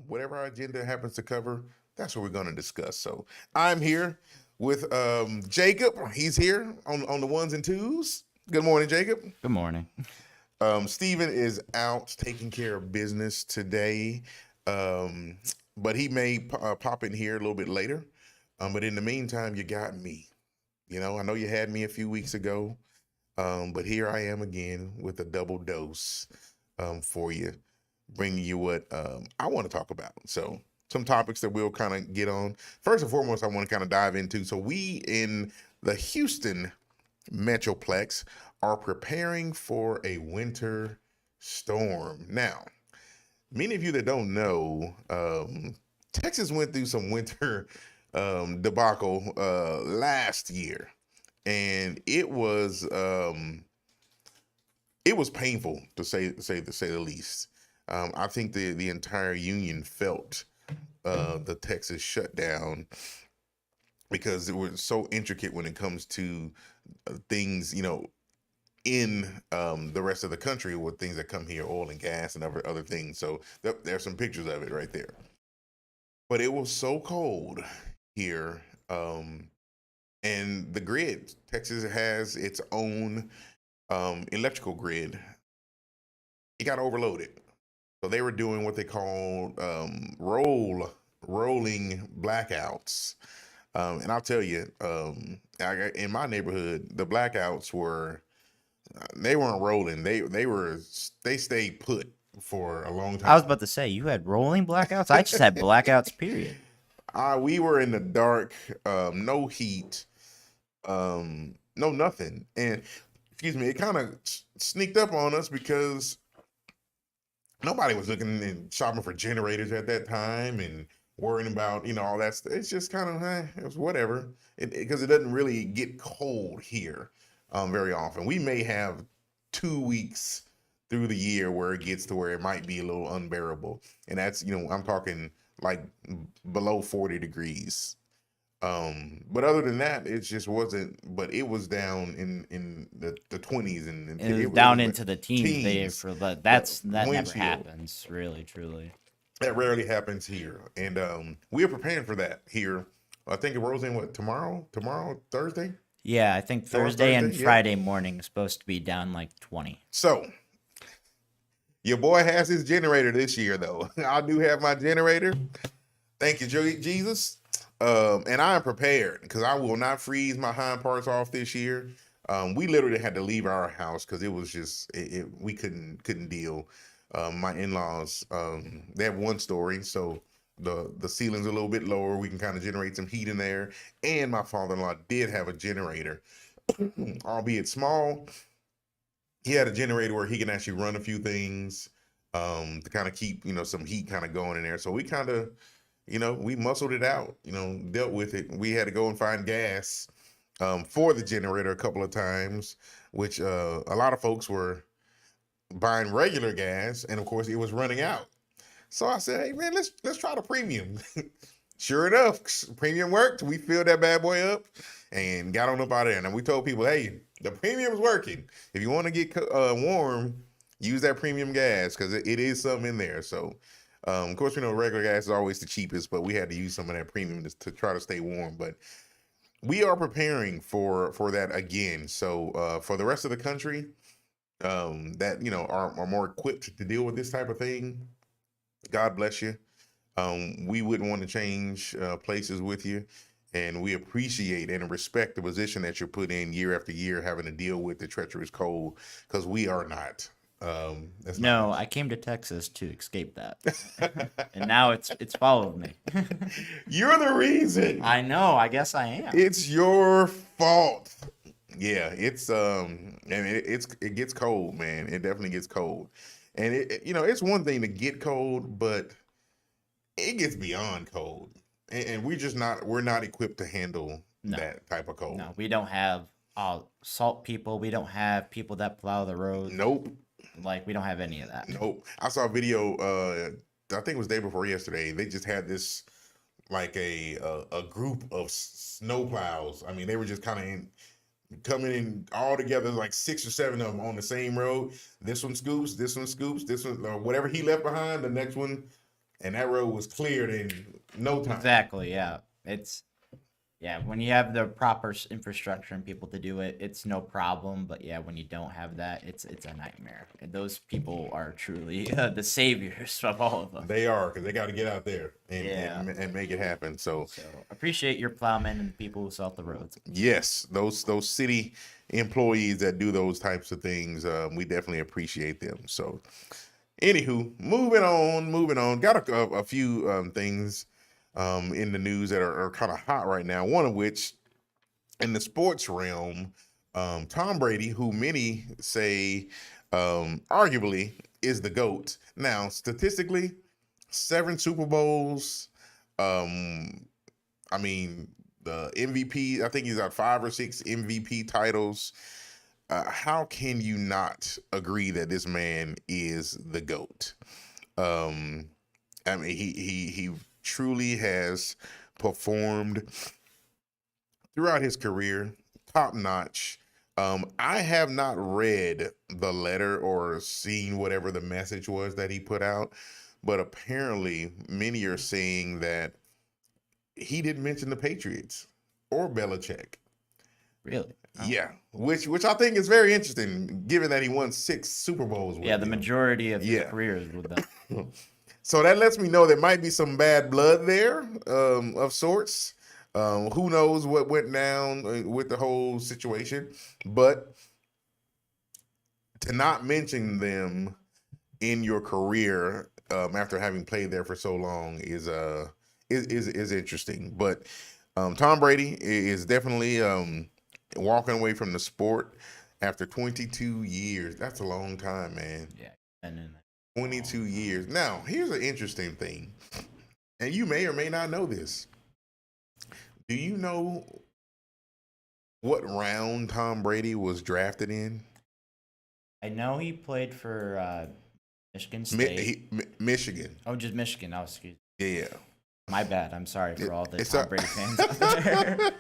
Whatever our agenda happens to cover, that's what we're going to discuss. So I'm here with Jacob. He's here on the ones and twos. Good morning, Jacob. Good morning. Steven is out taking care of business today, um, but he may pop in here a little bit later. But in the meantime, you got me. I know you had me a few weeks ago, but here I am again with a double dose for you, bringing you what I want to talk about. So some topics that we'll kind of get on. First and foremost, I want to kind of dive into. So we in the Houston Metroplex are preparing for a winter storm. Now, many of you that don't know, Texas went through some winter debacle last year, and it was painful to say the least. I think the entire union felt the Texas shutdown because it was so intricate when it comes to things, in the rest of the country with things that come here, oil and gas and other things. So there's some pictures of it right there. But it was so cold here, and the grid. Texas has its own electrical grid. It got overloaded, so they were doing what they call rolling blackouts. And I'll tell you, in my neighborhood, the blackouts they weren't rolling. They stayed put for a long time. I was about to say, you had rolling blackouts? I just had blackouts, period. We were in the dark, no heat, no nothing. And excuse me, it kind of sneaked up on us because nobody was looking and shopping for generators at that time and worrying about, all that stuff. It's just kind of, it was whatever. Because it doesn't really get cold here very often. We may have 2 weeks through the year where it gets to where it might be a little unbearable. And that's, I'm talking like below 40 degrees. But other than that, it just wasn't, but it was down in the 20s and it was down into the teens there for that never happens, really, truly. That rarely happens here. And we are preparing for that here. I think it rolls in tomorrow, Thursday? Yeah, I think Thursday and Friday morning is supposed to be down like 20. So your boy has his generator this year, though. I do have my generator. Thank you, Jesus. And I am prepared because I will not freeze my hind parts off this year. We literally had to leave our house because it was just we couldn't deal. My in-laws, they have one story, so the ceiling's a little bit lower. We can kind of generate some heat in there. And my father-in-law did have a generator, albeit small. He had a generator where he can actually run a few things to kind of keep, some heat kind of going in there. So we kind of, we muscled it out, dealt with it. We had to go and find gas for the generator a couple of times, which a lot of folks were buying regular gas. And of course it was running out. So I said, hey man, let's try the premium. Sure enough, premium worked. We filled that bad boy up and got on up out of there. And we told people, hey, the premium's working. If you want to get warm, use that premium gas because it is something in there. So, of course, regular gas is always the cheapest, but we had to use some of that premium to try to stay warm. But we are preparing for that again. So for the rest of the country that, are more equipped to deal with this type of thing, God bless you. We wouldn't want to change places with you. And we appreciate and respect the position that you're put in year after year, having to deal with the treacherous cold, because we are not. I came to Texas to escape that, and now it's followed me. You're the reason. I know. I guess I am. It's your fault. Yeah, it's it gets cold, man. It definitely gets cold, and it's one thing to get cold, but it gets beyond cold. And we're not equipped to handle that type of cold. No, we don't have salt people. We don't have people that plow the road. Nope. Like, we don't have any of that. Nope. I saw a video, I think it was day before yesterday. They just had this, like a group of snow plows. I mean, they were just kind of coming in all together, like 6 or 7 of them on the same road. This one scoops, this one scoops, this one, or whatever he left behind, the next one and that road was cleared in no time. Exactly. Yeah. When you have the proper infrastructure and people to do it, it's no problem. But yeah, when you don't have that, it's a nightmare. And those people are truly the saviors of all of them. They are, because they got to get out there and make it happen. So appreciate your plowmen and the people who salt the roads. Yes, those city employees that do those types of things, we definitely appreciate them. So, anywho, moving on. Got a few things in the news that are kind of hot right now. One of which, in the sports realm, Tom Brady, who many say arguably is the GOAT. Now, statistically, 7 Super Bowls. I mean, the MVP, I think he's got 5 or 6 MVP titles. How can you not agree that this man is the GOAT? I mean, he truly has performed throughout his career, top notch. I have not read the letter or seen whatever the message was that he put out, but apparently many are saying that he didn't mention the Patriots or Belichick. Really? Oh. Yeah, which I think is very interesting, given that he won 6 Super Bowls with the majority of his career is with them. So that lets me know there might be some bad blood there of sorts. Who knows what went down with the whole situation, but to not mention them in your career after having played there for so long is interesting. But Tom Brady is definitely walking away from the sport after 22 years. That's a long time, man. Yeah, and then 22 years. Now, here's an interesting thing, and you may or may not know this. Do you know what round Tom Brady was drafted in? I know he played for Michigan State. Michigan. Oh, just Michigan. Oh, excuse me. Yeah. My bad. I'm sorry for all the Tom Brady fans out there.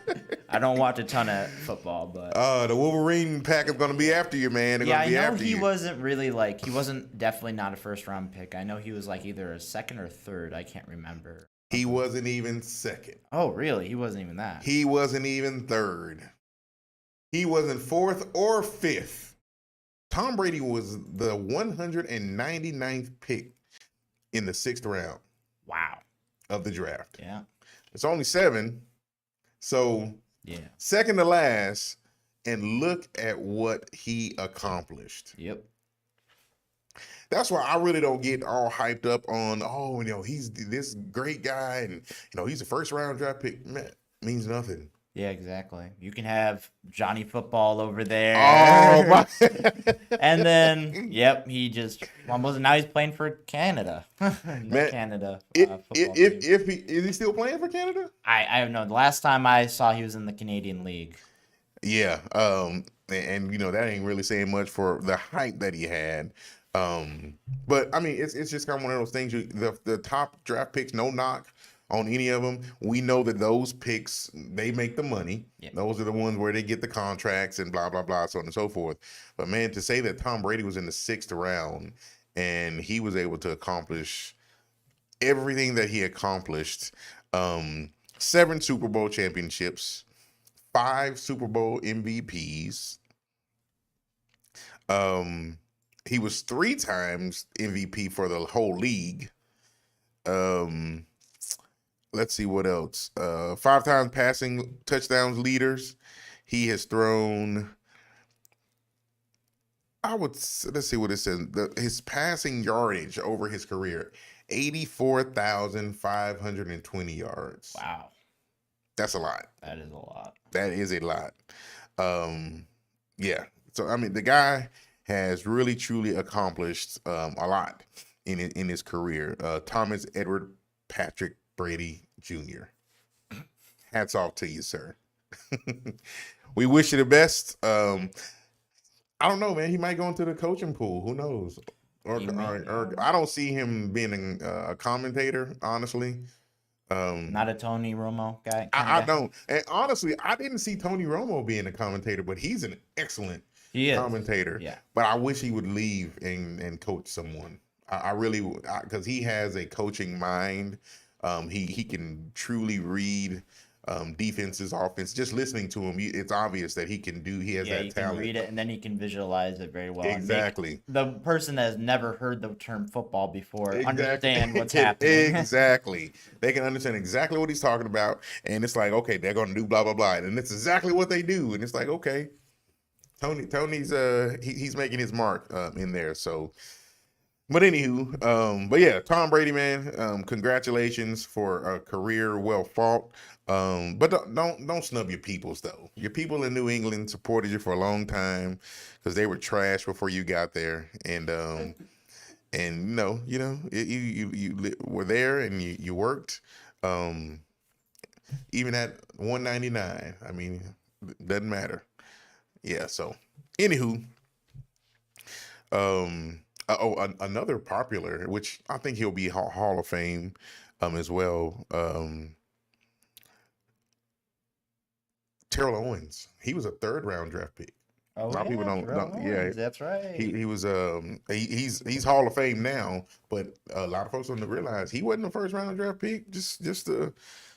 I don't watch a ton of football, but the Wolverine pack is going to be after you, man. They're I know he wasn't really he wasn't definitely not a first round pick. I know he was either a second or third. I can't remember. He wasn't even second. Oh, really? He wasn't even that. He wasn't even third. He wasn't fourth or fifth. Tom Brady was the 199th pick in the 6th round. Wow. Of the draft. Yeah. It's only 7. So, second to last, and look at what he accomplished. Yep. That's why I really don't get all hyped up on, he's this great guy and, he's a first round draft pick. Man, means nothing. Yeah, exactly. You can have Johnny Football over there. Oh, my. And then, he just almost, now he's playing for Canada. Man, Canada. Is he still playing for Canada? I don't know. The last time I saw he was in the Canadian League. Yeah. And that ain't really saying much for the hype that he had. But I mean, it's just kind of one of those things. The top draft picks, no knock on any of them. We know that those picks, they make the money. Yep. Those are the ones where they get the contracts and blah, blah, blah, so on and so forth. But man, to say that Tom Brady was in the 6th round and he was able to accomplish everything that he accomplished, 7 Super Bowl championships, 5 Super Bowl MVPs. He was 3 times MVP for the whole league. Let's see what else. 5 times passing touchdowns leaders. He has thrown, let's see what it says. His passing yardage over his career, 84,520 yards. Wow. That's a lot. That is a lot. That is a lot. Yeah. So, I mean, the guy has really, truly accomplished a lot in his career. Thomas Edward Patrick Brady Jr. Hats off to you, sir. We wish you the best. I don't know, man. He might go into the coaching pool. Who knows? Or I don't see him being a commentator, honestly. Not a Tony Romo guy. I don't. And honestly, I didn't see Tony Romo being a commentator, but he's an excellent commentator. Yeah. But I wish he would leave and coach someone. I really, because he has a coaching mind. He can truly read defenses, offense. Just listening to him, it's obvious that he has Yeah, that you can talent. read it and then you can visualize it very well and make Exactly. the person that has never heard the term football before Exactly. understand what's happening. Exactly. They can understand exactly what he's talking about. And it's like, okay, they're going to do blah, blah, blah. And it's exactly what they do. And it's like, okay, Tony's, he's making his mark in there. So, but anywho, but yeah, Tom Brady, man, congratulations for a career well fought. But don't snub your peoples though. Your people in New England supported you for a long time because they were trash before you got there, and you were there and you worked, even at 199. I mean, doesn't matter. Yeah. So, anywho, another popular, which I think he'll be Hall of Fame, as well. Terrell Owens. He was a 3rd round draft pick. Oh A lot of people don't. Yeah, Owens, that's right. he was he's Hall of Fame now, but a lot of folks don't realize he wasn't a 1st round draft pick. Just a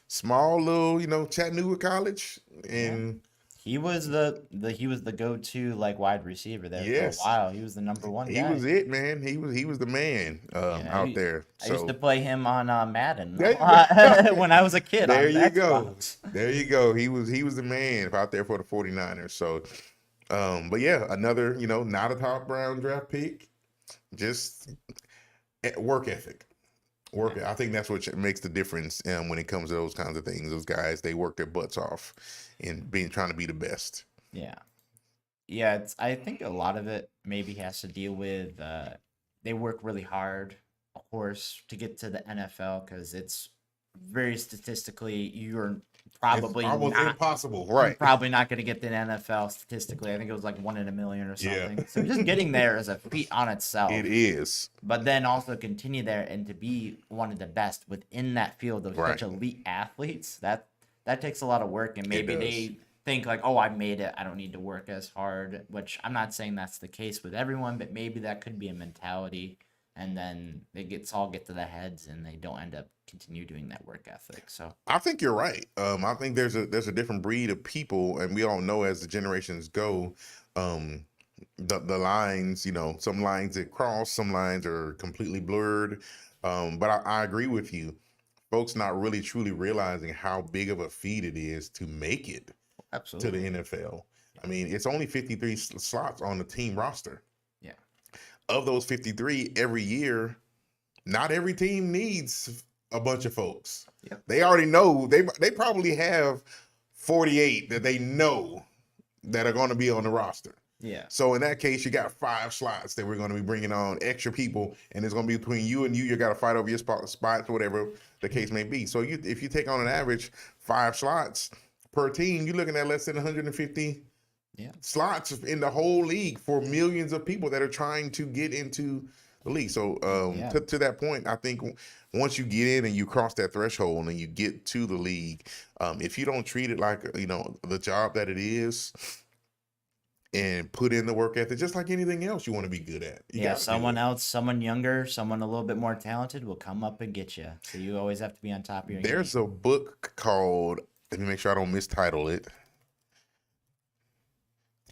small little Chattanooga College, and He was the go-to like wide receiver there yes, for a while. He was the number one he guy. was it, man. He was the man out there. I used to play him on Madden There you go. when I was a kid. There on you go. Xbox. There you go. He was the man out there for the 49ers. So, but yeah, another not a top round draft pick, just work ethic. I think that's what makes the difference when it comes to those kinds of things. Those guys, they work their butts off in trying to be the best. Yeah. Yeah, I think a lot of it maybe has to deal with they work really hard, of course, to get to the NFL because it's very statistically you're probably it's almost not impossible, you're right? probably not going to get to the NFL statistically. I think it was like 1 in a million or Yeah. something. So just getting there is a feat on itself. It is. But then also continue there and to be one of the best within that field of Right. such elite athletes, that takes a lot of work. And maybe does. they think like, oh, I made it, I don't need to work as hard, which I'm not saying that's the case with everyone, but maybe that could be a mentality. And then they get to the heads and they don't end up continue doing that work ethic. So I think you're right. I think there's a different breed of people, and we all know as the generations go, the lines, some lines that cross, some lines are completely blurred. But I agree with you. Folks not really truly realizing how big of a feat it is to make it to absolutely. the NFL. I mean, it's only 53 slots on the team roster. Yeah. Of those 53, every year, not every team needs a bunch of folks. Yep. They already know they probably have 48 that they know that are going to be on the roster. Yeah. So in that case, you got 5 slots that we're going to be bringing on extra people, and it's going to be between you and you. You got to fight over your spots, whatever the case may be. So if you take on an average 5 slots per team, you're looking at less than 150 slots in the whole league for millions of people that are trying to get into the league. So to that point, I think once you get in and you cross that threshold and you get to the league, if you don't treat it like the job that it is, and put in the work ethic, just like anything else you want to be good at. Someone younger, someone a little bit more talented will come up and get you. So you always have to be on top of your game. There's a book called, let me make sure I don't mistitle it,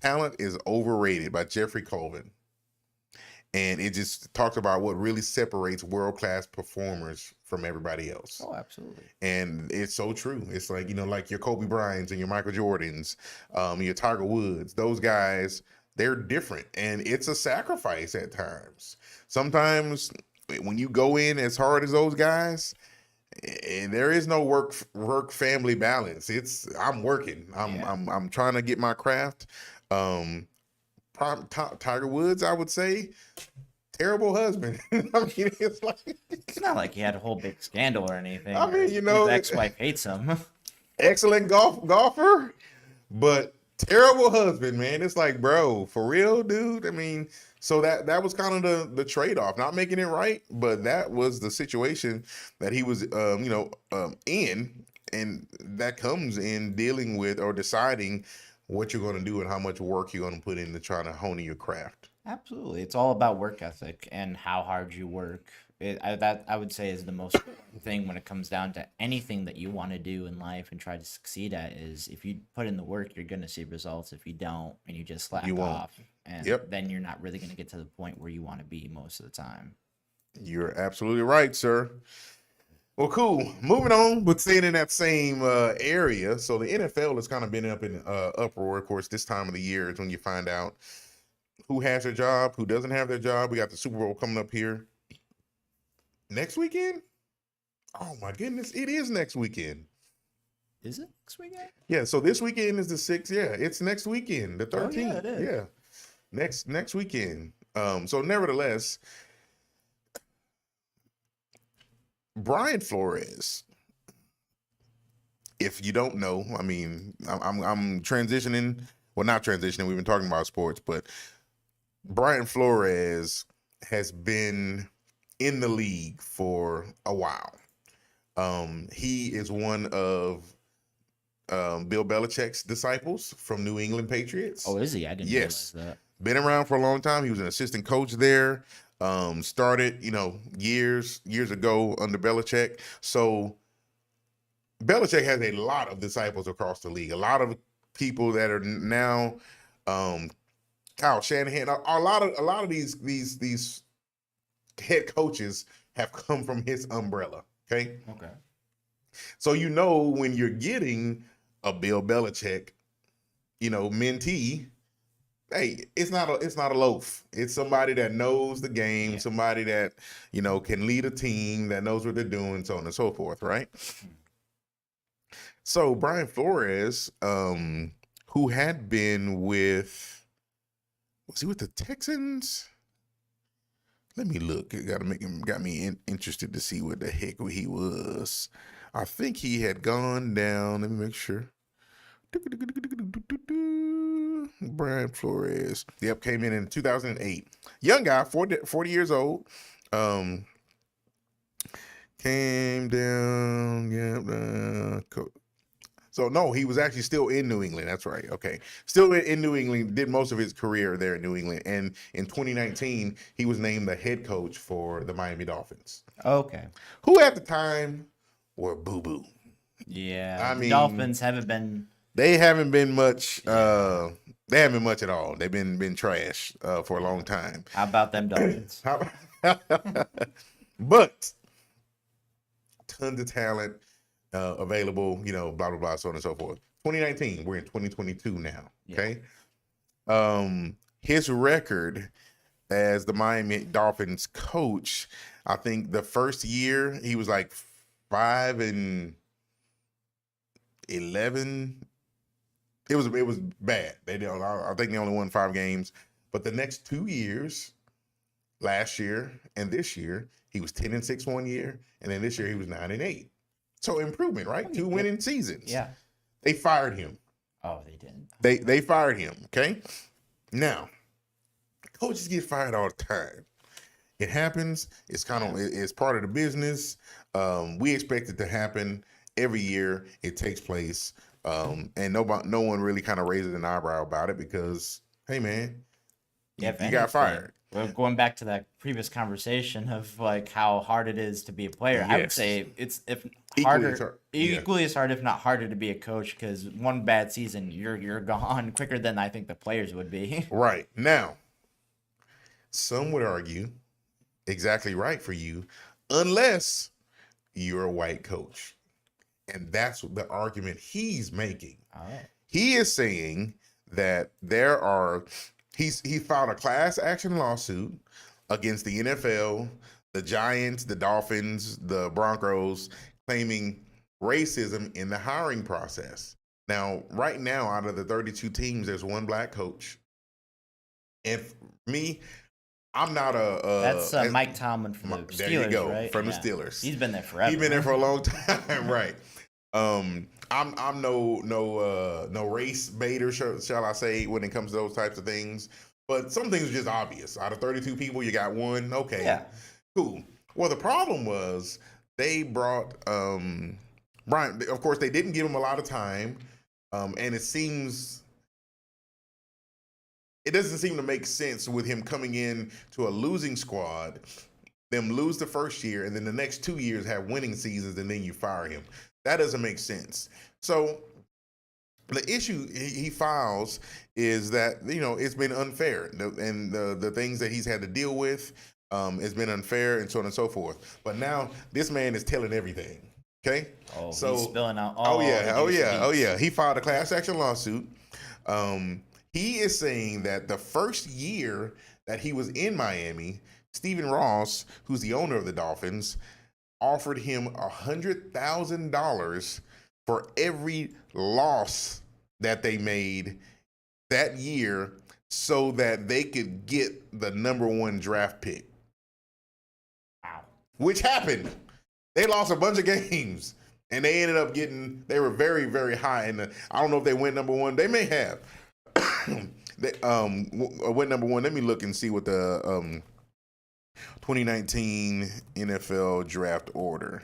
Talent is Overrated by Jeffrey Colvin. And it just talks about what really separates world-class performers from everybody else. Oh, absolutely. And it's so true. It's like, like your Kobe Bryants and your Michael Jordans, your Tiger Woods, those guys, they're different. And it's a sacrifice at times. Sometimes when you go in as hard as those guys, and there is no work family balance. I'm working. I'm trying to get my craft. Tiger Woods, I would say, terrible husband. I mean, it's not like he had a whole big scandal or anything. I mean, his ex-wife hates him. Excellent golfer, but terrible husband, man. It's like, bro, for real, dude. I mean, so that was kind of the trade-off, not making it right, but that was the situation that he was, in, and that comes in dealing with or deciding what you're going to do and how much work you're going to put into trying to hone your craft. Absolutely. It's all about work ethic and how hard you work. That I would say is the most important thing when it comes down to anything that you want to do in life and try to succeed at is if you put in the work, you're going to see results. If you don't and you just slack You won't. off, and Yep. then you're not really going to get to the point where you want to be most of the time. You're absolutely right, sir. Well, cool. Moving on, but staying in that same area. So the NFL has kind of been up in uproar. Of course, this time of the year is when you find out who has their job, who doesn't have their job. We got the Super Bowl coming up here next weekend. Oh my goodness, it is next weekend. Is it next weekend? Yeah, so this weekend is the 6th. Yeah, it's next weekend, the 13th. Oh, yeah, it is. Yeah, next weekend. So nevertheless, Brian Flores, if you don't know, I mean, I'm transitioning. Well, not transitioning. We've been talking about sports, but Brian Flores has been in the league for a while. He is one of Bill Belichick's disciples from New England Patriots. Oh, is he? I didn't Yes. realize that. Been around for a long time. He was an assistant coach there. Started, years ago under Belichick. So Belichick has a lot of disciples across the league. A lot of people that are now Kyle Shanahan. A lot of these head coaches have come from his umbrella. Okay. Okay. So when you're getting a Bill Belichick, mentee, hey, it's not a loaf. It's somebody that knows the game, somebody that, can lead a team, that knows what they're doing, so on and so forth, right? So Brian Flores, who had been was he with the Texans? Let me look. It got me interested to see what the heck he was. I think he had gone down. Let me make sure. Brian Flores. Yep, came in 2008. Young guy, 40 years old. Came down. Yeah. So no, he was actually still in New England. That's right. Okay, still in New England. Did most of his career there in New England, and in 2019 he was named the head coach for the Miami Dolphins. Okay. Who at the time were boo boo. Yeah. I The mean, Dolphins haven't been. They haven't been much. They haven't been much at all. They've been trash for a long time. How about them Dolphins? But tons of talent available. Blah blah blah, so on and so forth. 2019. We're in 2022 now. Okay. His record as the Miami Dolphins coach, I think the first year he was like 5-11. It was bad. I think they only won 5 games. But the next 2 years, last year and this year, he was 10-6 one year, and then this year he was 9-8. So improvement, right? 2 winning seasons. Yeah. They fired him. Oh, they didn't. They fired him. Okay. Now, coaches get fired all the time. It happens. It's it's part of the business. We expect it to happen every year. It takes place. And no one really kind of raises an eyebrow about it because, hey man, you got fired. Well, going back to that previous conversation of like how hard it is to be a player, I would say it's equally as hard, if not harder, to be a coach because one bad season, you're gone quicker than I think the players would be. Right. Now, some would argue exactly right for you, unless you're a white coach. And that's the argument he's making. Oh. He is saying that he filed a class action lawsuit against the NFL, the Giants, the Dolphins, the Broncos, claiming racism in the hiring process. Now, right now, out of the 32 teams, there's one black coach. And me, I'm not That's Mike Tomlin from the Steelers, there you go, right? from the Steelers. He's been there forever. He's been there for a long time, right? I'm no race baiter, shall I say, when it comes to those types of things. But some things are just obvious. Out of 32 people, you got one. Okay, yeah, cool. Well, the problem was they brought Brian. Of course, they didn't give him a lot of time, and it seems it doesn't seem to make sense with him coming in to a losing squad, them lose the first year, and then the next 2 years have winning seasons, and then you fire him. That doesn't make sense. So the issue he files is that, it's been unfair, and the things that he's had to deal with, has been unfair, and so on and so forth. But now this man is telling everything. Okay, so he's spilling out all. Oh yeah. He filed a class action lawsuit. He is saying that the first year that he was in Miami, Stephen Ross, who's the owner of the Dolphins, offered him $100,000 for every loss that they made that year so that they could get the number 1 draft pick. Wow. Which happened. They lost a bunch of games, and they ended up they were very, very high. And I don't know if they went number 1. They may have. They went number 1. Let me look and see what the 2019 NFL draft order.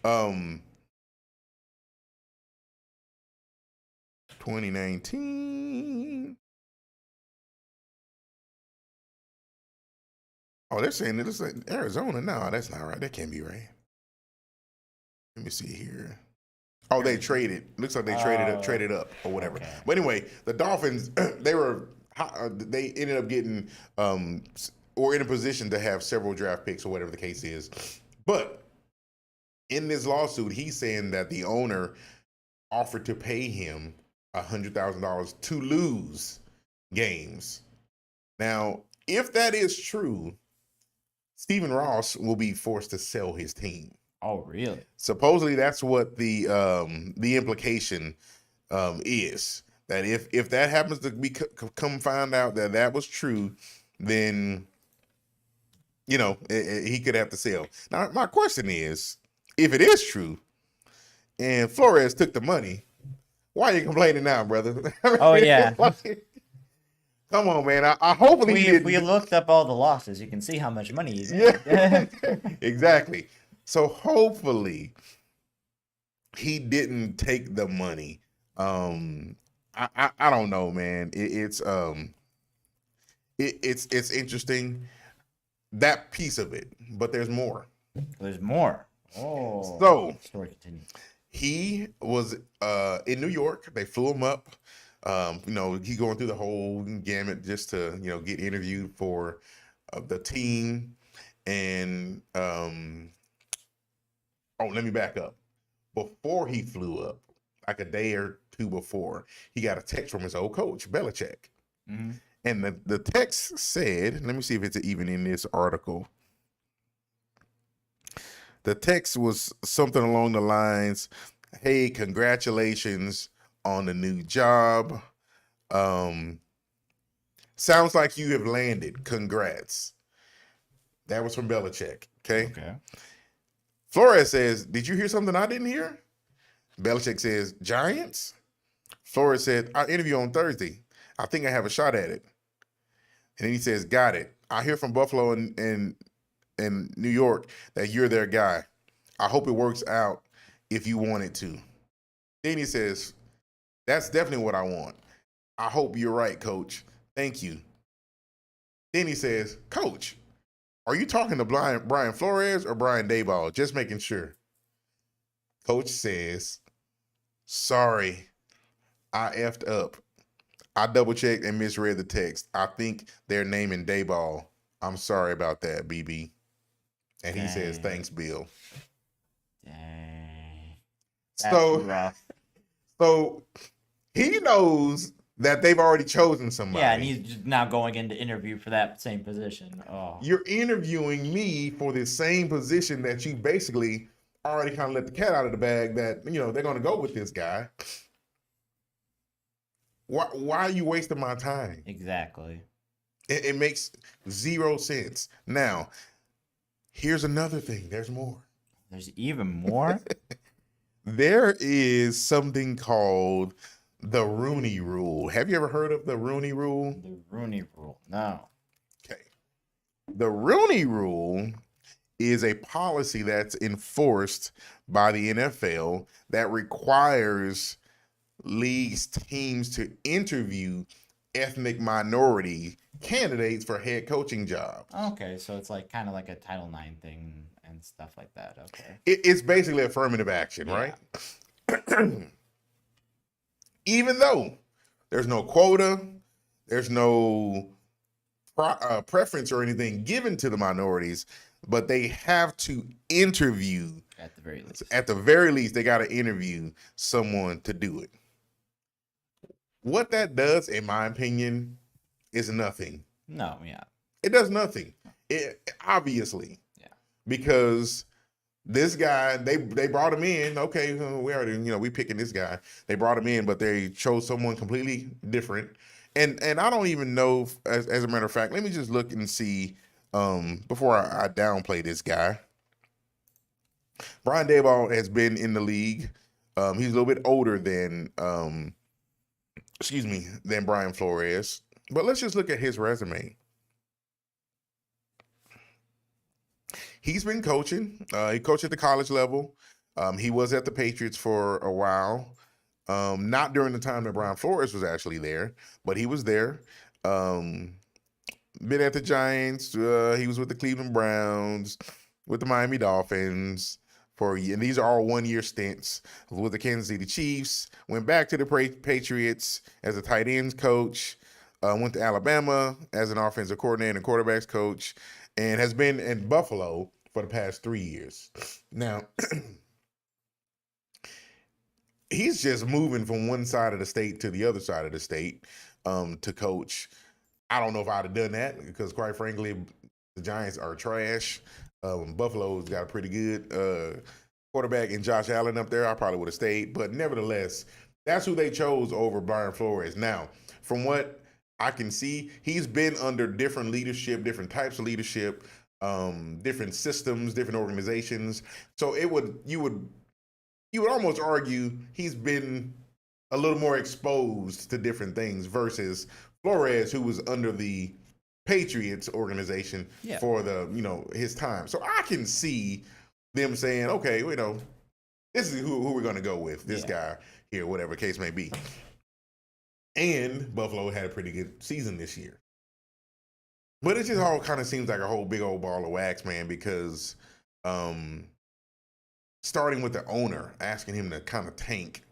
2019. Oh, they're saying it looks like Arizona. No, that's not right. That can't be right. Let me see here. Oh, they traded. Looks like they traded up or whatever. Okay. But anyway, the Dolphins, they ended up getting or in a position to have several draft picks or whatever the case is. But in this lawsuit, he's saying that the owner offered to pay him $100,000 to lose games. Now, if that is true, Stephen Ross will be forced to sell his team. Oh, really? Supposedly, that's what the implication is. That if that happens to come find out that was true, then he could have to sell. Now, my question is, if it is true, and Flores took the money, why are you complaining now, brother? Oh yeah. Come on, man. I hopefully we looked up all the losses. You can see how much money he's yeah. Exactly. So hopefully he didn't take the money. I don't know, man. It's interesting, that piece of it, but there's more. There's more. Oh. So story continues. He was in New York. They flew him up. He going through the whole gamut just to get interviewed for the team. And let me back up. Before he flew up, like a day or two before, he got a text from his old coach, Belichick. Mm-hmm. And the text said, let me see if it's even in this article. The text was something along the lines, hey, congratulations on the new job. Sounds like you have landed. Congrats. That was from Belichick. Okay. Flores says, did you hear something I didn't hear? Belichick says, Giants? Flores said, I interview on Thursday. I think I have a shot at it. And then he says, got it. I hear from Buffalo and New York that you're their guy. I hope it works out if you want it to. Then he says, that's definitely what I want. I hope you're right, coach. Thank you. Then he says, coach, are you talking to Brian Flores or Brian Daboll? Just making sure. Coach says, sorry, I effed up. I double-checked and misread the text. I think they're naming Daboll. I'm sorry about that, BB. And he says, thanks, Bill. Dang. So he knows that they've already chosen somebody. Yeah, and he's just now going in to interview for that same position. Oh. You're interviewing me for the same position that you basically already kind of let the cat out of the bag that, they're going to go with this guy. Why are you wasting my time? Exactly. It makes zero sense. Now, here's another thing. There's more. There's even more? There is something called the Rooney Rule. Have you ever heard of the Rooney Rule? The Rooney Rule. No. Okay. The Rooney Rule is a policy that's enforced by the NFL that requires leagues teams to interview ethnic minority candidates for head coaching jobs. Okay, so it's like kind of like a Title IX thing and stuff like that. Okay. It's basically affirmative action, Yeah. right? Even though there's no quota, there's no preference or anything given to the minorities, but they have to interview. At the very least. At the very least, they got to interview someone to do it. What that does, in my opinion, is nothing. No, yeah. It does nothing. Obviously. Yeah. Because this guy, they brought him in. Okay, we already, we picking this guy. They brought him in, but they chose someone completely different. And I don't even know, as a matter of fact, let me just look and see before I downplay this guy. Brian Daboll has been in the league. He's a little bit older than Brian Flores. But let's just look at his resume. He's been coaching. He coached at the college level. He was at the Patriots for a while. Not during the time that Brian Flores was actually there, but he was there. Been at the Giants. He was with the Cleveland Browns, with the Miami Dolphins for a year. And these are all one-year stints with the Kansas City Chiefs. Went back to the Patriots as a tight ends coach. Went to Alabama as an offensive coordinator and quarterbacks coach, and has been in Buffalo for the past 3 years. Now, he's just moving from one side of the state to the other side of the state to coach. I don't know if I'd have done that because, quite frankly, the Giants are trash. Buffalo's got a pretty good quarterback in Josh Allen up there. I probably would have stayed. But nevertheless, that's who they chose over Brian Flores. Now, from what I can see, he's been under different leadership, different types of leadership, different systems, different organizations. So you would almost argue he's been a little more exposed to different things versus Flores, who was under the Patriots organization for his time. So I can see them saying, okay, this is who we're going to go with, this guy here, whatever case may be. And Buffalo had a pretty good season this year. But it just all kind of seems like a whole big old ball of wax, man, because starting with the owner, asking him to kind of tank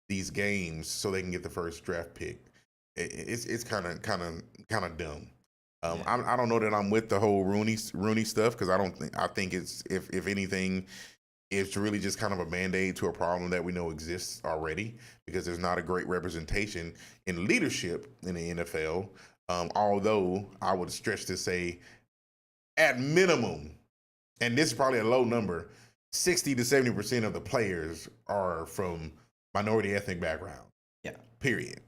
these games so they can get the first draft pick, it's kind of dumb. I don't know that I'm with the whole Rooney stuff because I think it's if anything, it's really just kind of a band-aid to a problem that we know exists already because there's not a great representation in leadership in the NFL. Although I would stretch to say, at minimum, and this is probably a low number, 60 to 70% of the players are from minority ethnic background. Yeah. Period.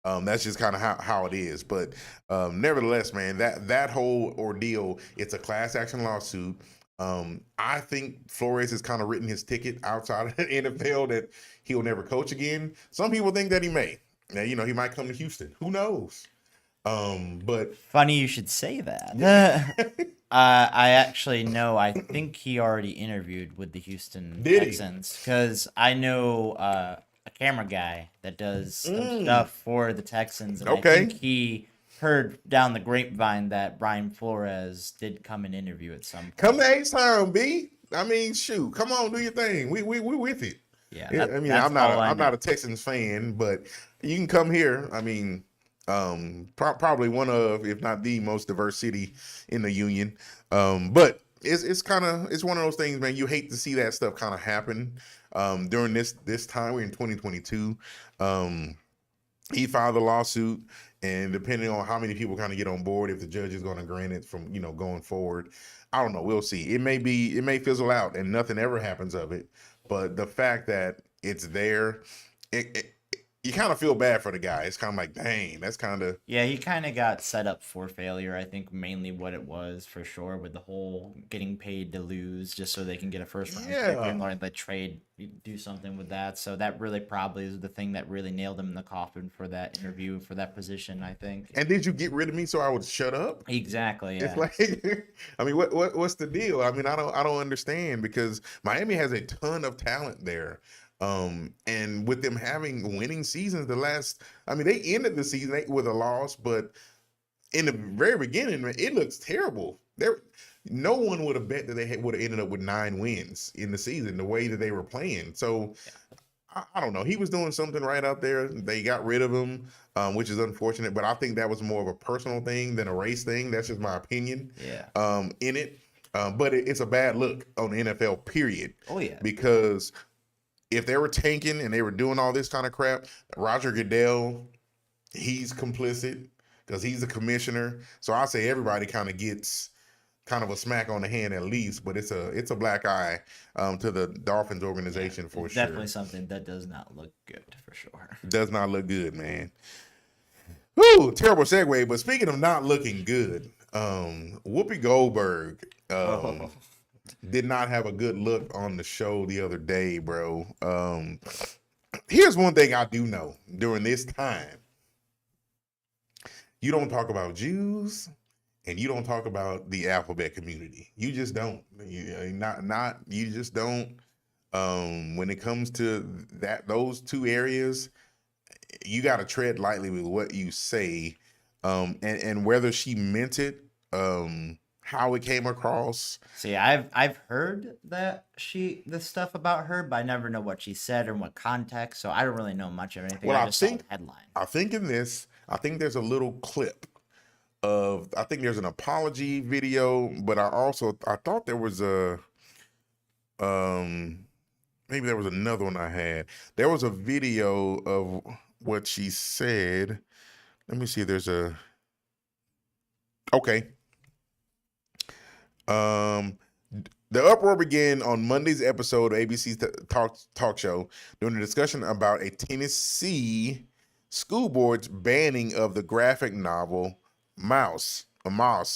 That's just kind of how it is. But nevertheless, man, that whole ordeal, it's a class action lawsuit. I think Flores has kind of written his ticket outside of the NFL that he'll never coach again. Some people think that he may. Now, he might come to Houston. Who knows? But funny you should say that. I actually know. I think he already interviewed with the Houston Texans because I know a camera guy that does some stuff for the Texans. And I think he heard down the grapevine that Brian Flores did come and interview at some point. Come next time, B. I mean, shoot, come on, do your thing. We with it. Yeah, I'm not a Texans fan, but you can come here. I mean, probably one of, if not the most diverse city in the union. But it's one of those things, man. You hate to see that stuff kind of happen. During this time, we're in 2022. He filed a lawsuit, and depending on how many people kind of get on board, if the judge is going to grant it from going forward, I don't know. We'll see. It may fizzle out, and nothing ever happens of it. But the fact that it's there, you kind of feel bad for the guy. It's kind of like, dang, that's kind of... Yeah, he kind of got set up for failure, I think, mainly what it was, for sure, with the whole getting paid to lose just so they can get a first-round pick or the trade, do something with that. So that really probably is the thing that really nailed him in the coffin for that interview, for that position, I think. And did you get rid of me so I would shut up? Exactly, yeah. It's like, I mean, what's the deal? I mean, I don't understand because Miami has a ton of talent there. And with them having winning seasons, they ended the season with a loss, but in the very beginning, man, it looks terrible. No one would have bet that they would have ended up with 9 wins in the season the way that they were playing. So I don't know. He was doing something right out there. They got rid of him, which is unfortunate. But I think that was more of a personal thing than a race thing. That's just my opinion. Yeah. In it, but it's a bad look on the NFL. Period. Oh yeah. Because if they were tanking and they were doing all this kind of crap, Roger Goodell, he's complicit because he's the commissioner. So I say everybody kind of gets kind of a smack on the hand at least, but it's a black eye to the Dolphins organization for sure. Definitely something that does not look good for sure. Does not look good, man. Woo, terrible segue. But speaking of not looking good, Whoopi Goldberg did not have a good look on the show the other day, bro. Here's one thing I do know during this time. You don't talk about Jews and you don't talk about the alphabet community. You just don't. You just don't. When it comes to those two areas, you got to tread lightly with what you say, and whether she meant it, how it came across. See, I've heard the stuff about her, but I never know what she said or in what context, so I don't really know much of anything. Well, I just saw the headline. I think there's a little clip I think there's an apology video, but I thought there was maybe there was another one I had. There was a video of what she said. Let me see. Okay. The uproar began on Monday's episode of ABC's talk show during a discussion about a Tennessee school board's banning of the graphic novel Maus,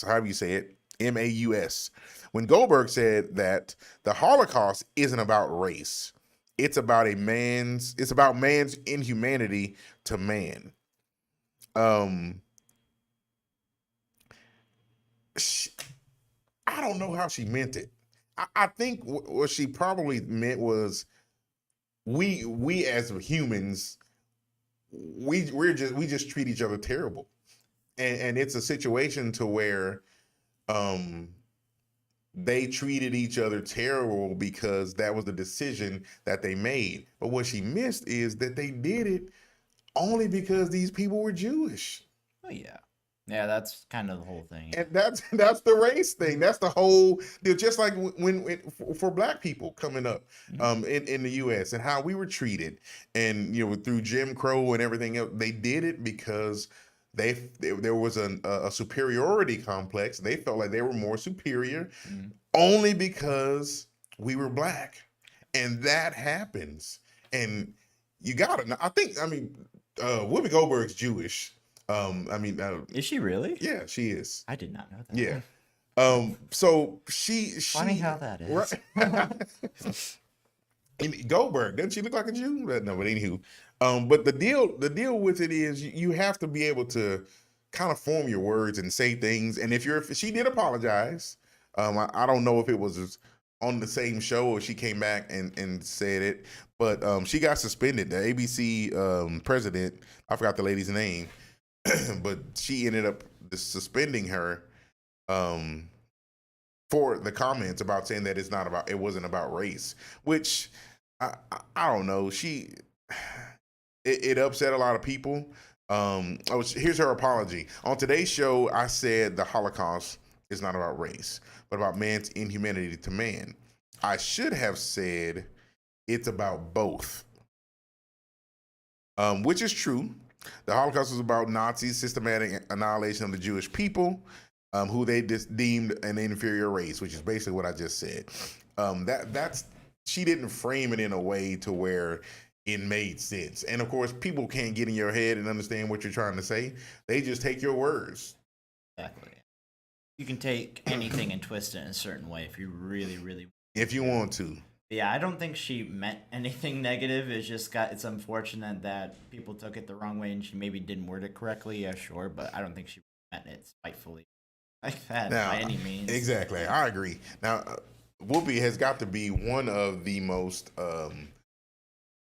however you say it, Maus. When Goldberg said that the Holocaust isn't about race, it's about man's inhumanity to man. I don't know how she meant it. I think what she probably meant was we as humans, we just treat each other terrible, and it's a situation to where they treated each other terrible because that was the decision that they made. But what she missed is that they did it only because these people were Jewish. Oh yeah. Yeah, that's kind of the whole thing. And that's the race thing. That's the whole deal. Just like when for black people coming up in the U.S. and how we were treated, and through Jim Crow and everything else, they did it because there was a superiority complex. They felt like they were more superior only because we were black, and that happens. And you gotta. Whoopi Goldberg's Jewish. Is she really? Yeah, she is. I did not know that. Yeah. So she funny how that is. Right? Goldberg, doesn't she look like a Jew? No, but anywho. But the deal with it is you have to be able to kind of form your words and say things. And if she did apologize, I don't know if it was on the same show or she came back and said it, but she got suspended. The ABC president, I forgot the lady's name. But she ended up suspending her for the comments about saying that it wasn't about race, which I don't know. It upset a lot of people. Here's her apology. On today's show, I said the Holocaust is not about race, but about man's inhumanity to man. I should have said it's about both, which is true. The Holocaust was about Nazis' systematic annihilation of the Jewish people, who they deemed an inferior race, which is basically what I just said. She didn't frame it in a way to where it made sense. And of course, people can't get in your head and understand what you're trying to say. They just take your words. Exactly. You can take anything and twist it in a certain way if you really, really. If you want to. Yeah, I don't think she meant anything negative. It's unfortunate that people took it the wrong way and she maybe didn't word it correctly. Yeah, sure, but I don't think she meant it spitefully like that by any means. Exactly, I agree. Now, Whoopi has got to be one of the most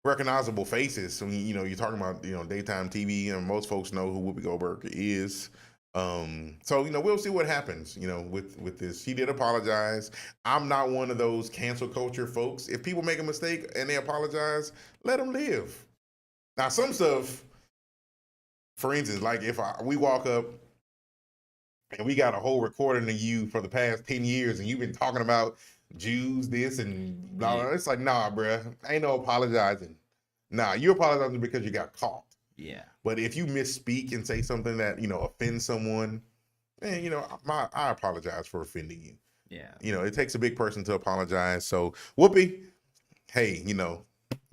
recognizable faces. So, you're talking about, daytime TV, and most folks know who Whoopi Goldberg is. So, we'll see what happens, with this. She did apologize. I'm not one of those cancel culture folks. If people make a mistake and they apologize, let them live. Now, some stuff, for instance, like if we walk up and we got a whole recording of you for the past 10 years and you've been talking about Jews, this and blah, blah, it's like, nah, bruh, ain't no apologizing. Nah, you apologizing because you got caught. Yeah. But if you misspeak and say something that, offends someone, man, I apologize for offending you. Yeah. It takes a big person to apologize. So, Whoopi, hey,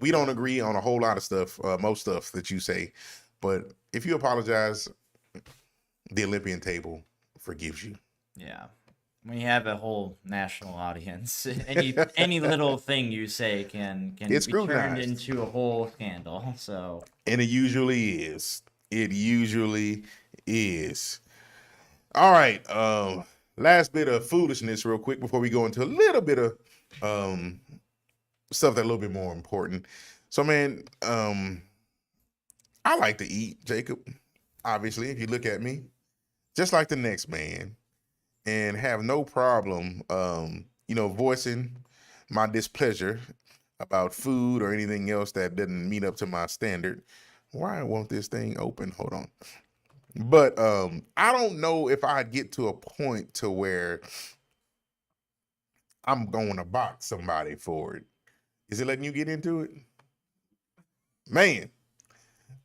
we don't agree on a whole lot of stuff, most stuff that you say. But if you apologize, the Olympian Table forgives you. Yeah. When you have a whole national audience, any little thing you say can be turned into a whole scandal. So, and it usually is. It usually is. All right. Last bit of foolishness, real quick, before we go into a little bit of stuff that's a little bit more important. So, man, I like to eat, Jacob. Obviously, if you look at me, just like the next man. And have no problem, voicing my displeasure about food or anything else that doesn't meet up to my standard. Why won't this thing open? Hold on. But I don't know if I get to a point to where I'm going to box somebody for it. Is it letting you get into it? Man.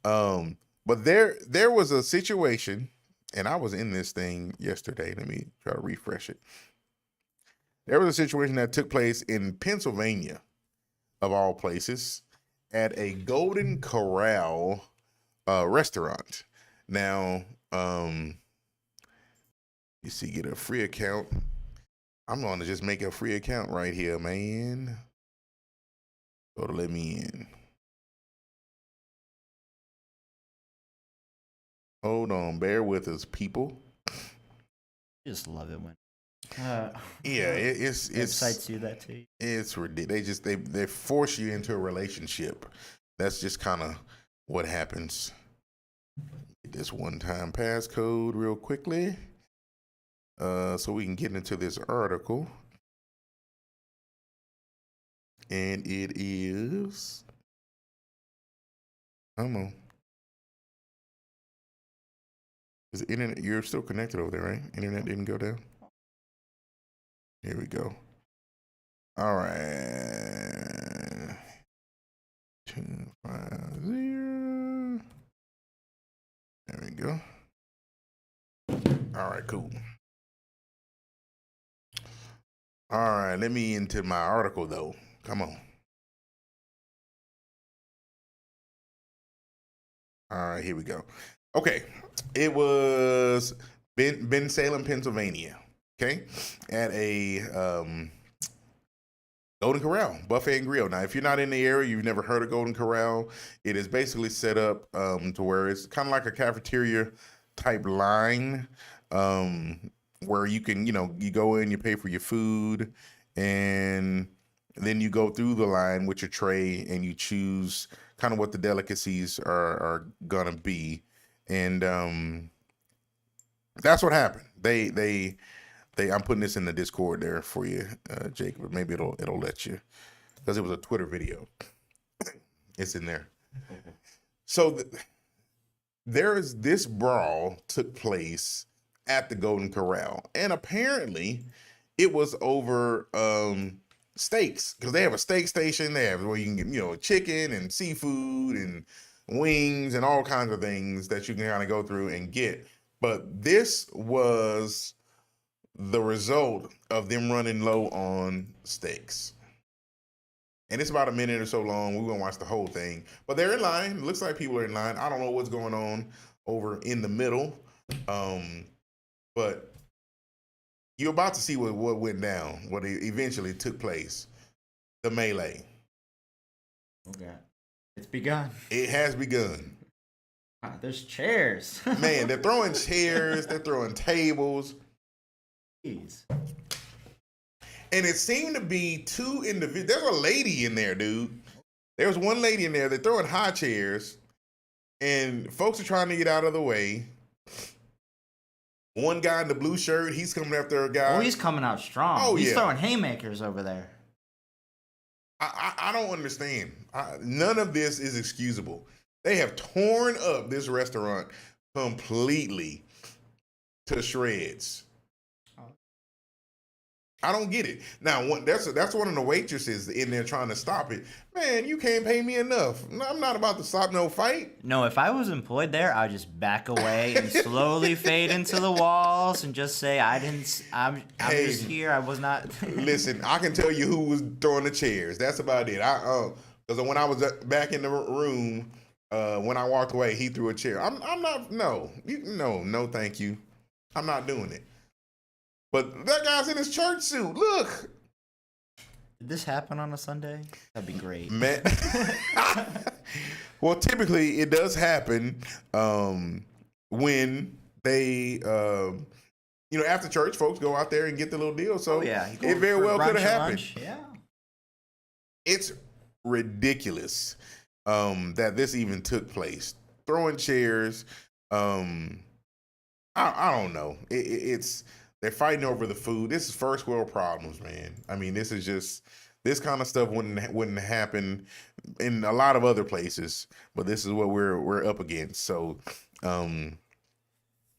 But there was a situation. And I was in this thing yesterday. Let me try to refresh it. There was a situation that took place in Pennsylvania, of all places, at a Golden Corral restaurant. Now, you see, get a free account. I'm going to just make a free account right here, man. Go to let me in. Hold on, bear with us, people. Just love it when it's websites do that to you. It's ridiculous. They force you into a relationship. That's just kind of what happens. Get this one-time passcode real quickly, so we can get into this article. And it is, come on. Is the internet? You're still connected over there, right? Internet didn't go down. Here we go. All right. 250. There we go. All right, cool. All right, let me into my article though. Come on. All right, here we go. Okay, it was Bensalem, Pennsylvania. Okay, at a Golden Corral Buffet and Grill. Now, if you're not in the area, you've never heard of Golden Corral. It is basically set up to where it's kind of like a cafeteria type line, where you can, you go in, you pay for your food, and then you go through the line with your tray and you choose kind of what the delicacies are gonna be. And that's what happened. They I'm putting this in the Discord there for you, Jake, but maybe it'll let you, because it was a Twitter video. It's in there. So this brawl took place at the Golden Corral, and apparently it was over steaks, because they have a steak station. They have where you can get chicken and seafood and wings and all kinds of things that you can kind of go through and get. But this was the result of them running low on steaks. And it's about a minute or so long. We're going to watch the whole thing. But they're in line. It looks like people are in line. I don't know what's going on over in the middle. But you're about to see what went down, what eventually took place. The melee. Okay. It's begun. It has begun. There's chairs. Man, they're throwing chairs. They're throwing tables. Jeez. And it seemed to be two individuals. There's a lady in there, dude. There was one lady in there. They're throwing high chairs, and folks are trying to get out of the way. One guy in the blue shirt, he's coming after a guy. Oh, he's coming out strong. Oh, he's yeah. throwing haymakers over there. I don't understand. None of this is excusable. They have torn up this restaurant completely to shreds. I don't get it. Now, that's one of the waitresses in there trying to stop it. Man, you can't pay me enough. I'm not about to stop no fight. No, if I was employed there, I'd just back away and slowly fade into the walls and just say, I'm just here. I was not. Listen, I can tell you who was throwing the chairs. That's about it. Because when I was back in the room, when I walked away, he threw a chair. I'm not. No, thank you. I'm not doing it. But that guy's in his church suit. Look. Did this happen on a Sunday? That'd be great. Man. Well, typically it does happen when they, after church, folks go out there and get the little deal. So it very well could have happened. Lunch. Yeah. It's ridiculous that this even took place. Throwing chairs. I don't know. They're fighting over the food. This is first world problems, man. I mean, this kind of stuff wouldn't happen in a lot of other places, but this is what we're up against. So, hey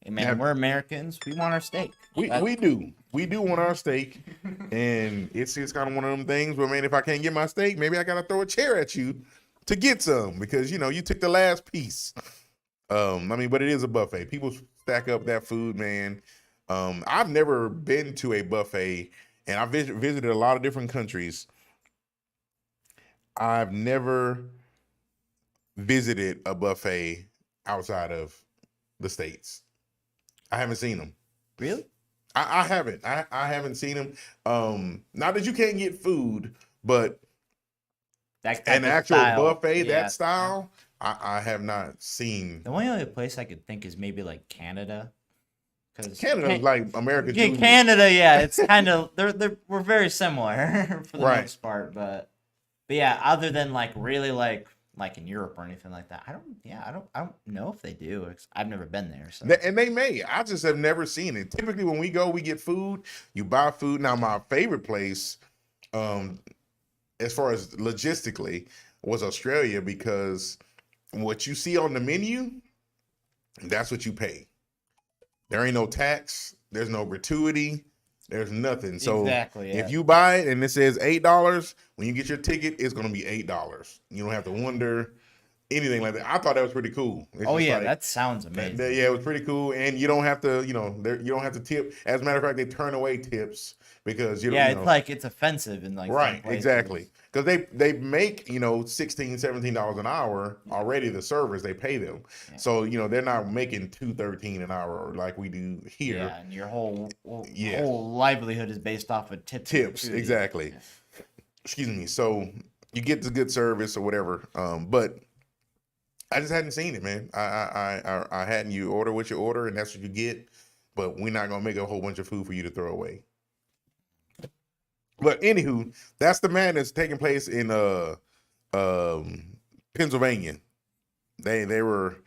man, we're Americans. We want our steak. We do want our steak, and it's kind of one of them things. But man, if I can't get my steak, maybe I gotta throw a chair at you to get some because you took the last piece. But it is a buffet. People stack up that food, man. I've never been to a buffet, and I visited a lot of different countries. I've never visited a buffet outside of the States. I haven't seen them. Really? I haven't. I haven't seen them. Not that you can't get food, but an actual buffet, that style, I have not seen. The only other place I could think is maybe like Canada. Canada's like America. Yeah, Canada, yeah, it's kind of we're very similar for the most part, but yeah, other than like really like in Europe or anything like that, I don't know if they do. I've never been there, so. And they may. I just have never seen it. Typically, when we go, we get food. You buy food. Now, my favorite place, as far as logistically, was Australia because what you see on the menu, that's what you pay. There ain't no tax. There's no gratuity. There's nothing. So exactly, yeah. If you buy it and it says $8, when you get your ticket, it's going to be $8. You don't have to wonder anything like that. I thought that was pretty cool. That sounds amazing. Yeah, it was pretty cool. And you don't have to, you don't have to tip. As a matter of fact, they turn away tips because it's like it's offensive in like right, exactly. Because they make $16, $17 an hour already. The servers, they pay them, so they're not making $2.13 an hour like we do here. Yeah, and your whole livelihood is based off of tips. Exactly. Yeah. Excuse me. So you get the good service or whatever, but I just hadn't seen it, man. I hadn't. You order what you order, and that's what you get. But we're not gonna make a whole bunch of food for you to throw away. But anywho, that's the madness taking place in Pennsylvania. They were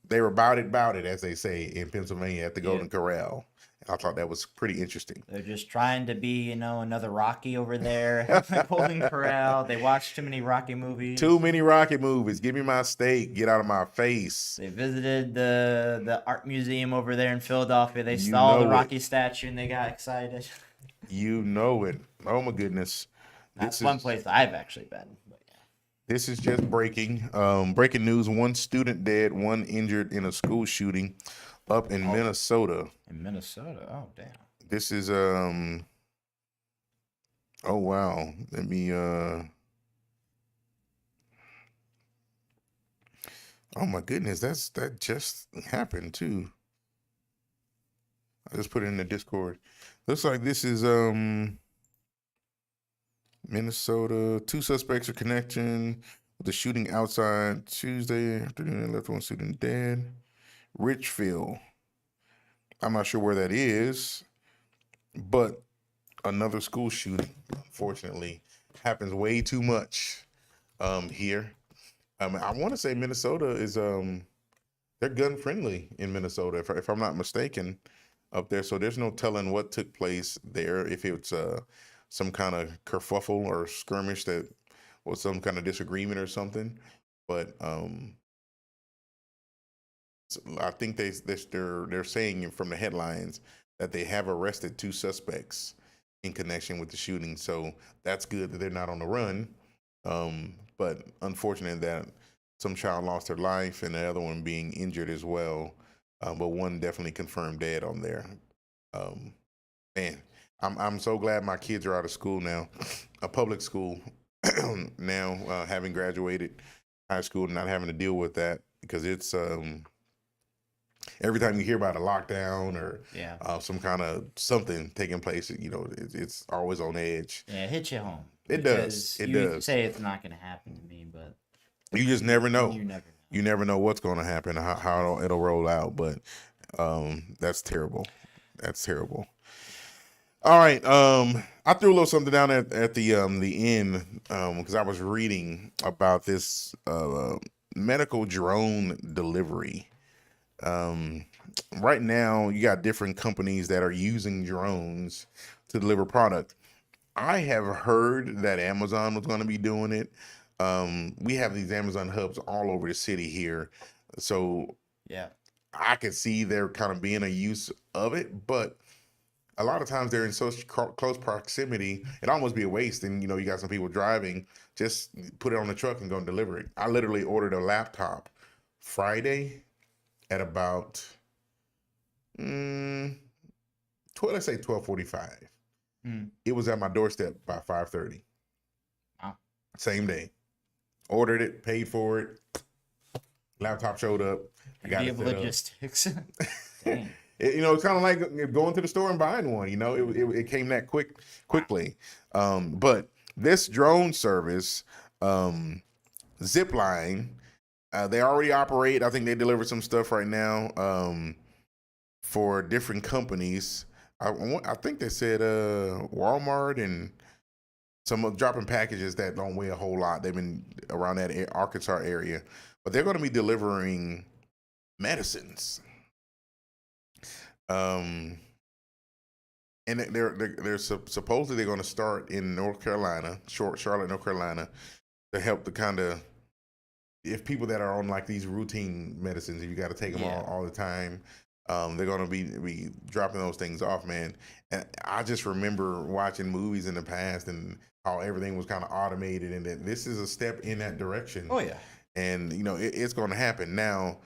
bout it, as they say in Pennsylvania at the Golden Corral. I thought that was pretty interesting. They're just trying to be, another Rocky over there at the Golden Corral. They watched too many Rocky movies. Too many Rocky movies. Give me my steak. Get out of my face. They visited the art museum over there in Philadelphia. They saw the Rocky statue and they got excited. You know it. Oh my goodness. That's one place I've actually been. But yeah. This is just breaking. Breaking news. 1 student dead, 1 injured in a school shooting up in Minnesota. In Minnesota? Oh, damn. This is, oh, wow. Let me, oh, my goodness. That just happened, too. I just put it in the Discord. Looks like this is, Minnesota. 2 suspects are connecting with the shooting outside Tuesday afternoon. Left 1 student dead. Richfield. I'm not sure where that is, but another school shooting, unfortunately, happens way too much here. I want to say Minnesota is they're gun friendly in Minnesota, if I'm not mistaken, up there. So there's no telling what took place there. If it's some kind of kerfuffle or skirmish that was some kind of disagreement or something. But I think they're saying from the headlines that they have arrested 2 suspects in connection with the shooting. So that's good that they're not on the run. But unfortunate that some child lost their life and the other one being injured as well. But one definitely confirmed dead on there. Man, I'm so glad my kids are out of school now, a public school now, having graduated high school and not having to deal with that, because it's every time you hear about a lockdown or some kind of something taking place, it's always on edge. Yeah, it hits you home. It does. It you does. say it's not going to happen to me, but You just never know. you never know. You never know what's going to happen, how it'll roll out. But that's terrible. That's terrible. All right. I threw a little something down at the end because I was reading about this medical drone delivery. Right now, you got different companies that are using drones to deliver product. I have heard that Amazon was going to be doing it. We have these Amazon hubs all over the city here, so Yeah. I could see there kind of being a use of it, but a lot of times they're in such close proximity, it almost be a waste. And you got some people driving, just put it on the truck and go and deliver it. I literally ordered a laptop Friday at about 12:45. It was at my doorstep by 5:30. Wow. Same day. Ordered it, paid for it. Laptop showed up. I got it set up. Logistics. Dang. It's kind of like going to the store and buying one. It came that quickly. But this drone service, Zipline, they already operate. I think they deliver some stuff right now for different companies. I think they said Walmart and some dropping packages that don't weigh a whole lot. They've been around that Arkansas area, but they're going to be delivering medicines. And they're supposedly they're going to start in North Carolina, Charlotte, North Carolina, to help the kind of, if people that are on like these routine medicines, if you got to take them all the time, they're going to be dropping those things off, man. And I just remember watching movies in the past and how everything was kind of automated, and that this is a step in that direction. Oh yeah. And it's going to happen now.